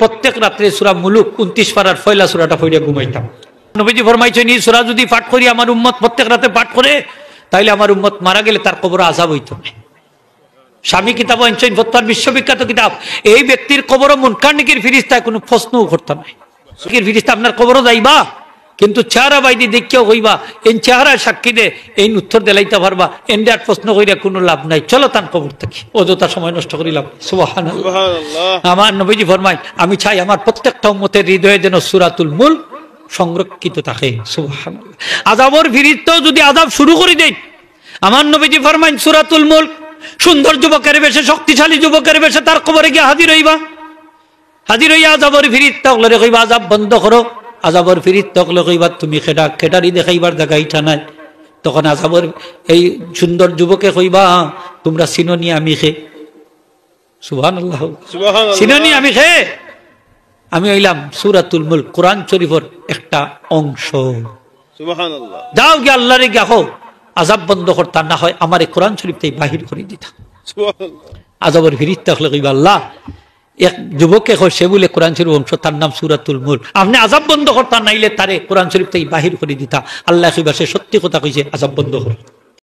প্রত্যেক রাত্রে সূরা মুলুক 29 পারার পয়লা সূরাটা পড়ে ঘুমাইতাম। নবীজি ফরমাইছেন এই সূরা যদি পাঠ করি আমার উম্মত প্রত্যেক রাতে পাঠ করে তাইলে আমার উম্মত মারা গেলে তার কবরে আযাব হইতো না। স্বামী কিতাব আনছেন ফতোয়ার বিশ্ববিখ্যাত কিতাব। এই ব্যক্তির কবরে মুনকার নাকির ফেরেশতা কোনো প্রশ্নও করতে না। নাকির ফেরেশতা আপনার কবরে যাইবা কিন্তু চেহারা বাইদি দেখিও হইবা এই চেহারা সাক্ষী দে এই উত্তর দিলাইতে পারবা এন্ডার প্রশ্ন কইরা কোনো লাভ নাই। চলো তার কবর থেকে অযথা সময় নষ্ট করিলাম। সুবহানাল্লাহ। আমার নবীজি ফরমায় আমি চাই আমার প্রত্যেকটা উম্মতের হৃদয়ে যেন সূরাতুল মুলক সংরক্ষিত থাকে। সুবহানাল্লাহ। আযাবের ফেরেশতাও যদি আযাব শুরু করে দেয় আমার নবীজি ফরমায় সূরাতুল মুলক সুন্দর যুবকের বেশে শক্তিশালী যুবকের বেশে তার কবরে গিয়ে হাজির হইবা। হাজির হইয়া আযাবের ফেরেশতা ওগুলো কইবা আযাব বন্ধ করো। আযাবের ফেরেশতা ওগুলো কইবা তুমি খেটারি দেখাইবার জায়গা ইটা নাই। তখন আযাবের এই সুন্দর যুবকে কইবা তোমরা চিননি আমি খে। সুবহানাল্লাহ। চিননি আমি খে আমি হইলাম সূরাতুল মুলক কোরআন শরীফের একটা অংশ। সুবহানাল্লাহ। যাও গিয়ে আল্লাহরে গিয়ে আযাব বন্ধ করতা না হয় আমার এই কোরআন শরীফ থেকে বাহির করে দিতা। সুবহানাল্লাহ। আযাবের ফেরেশতা ওগুলো কইবা আল্লাহ এক যুবককে কয় সে বলে কোরআন শরীফ অংশ তার নাম সূরাতুল মুলক আপনি আযাব বন্ধ করতা নাইলে তারে কোরআন শরীফ থেকে বাহির করে দিতা। আল্লাহ কইবা সে সত্যি কথা কইছে আযাব বন্ধ কর।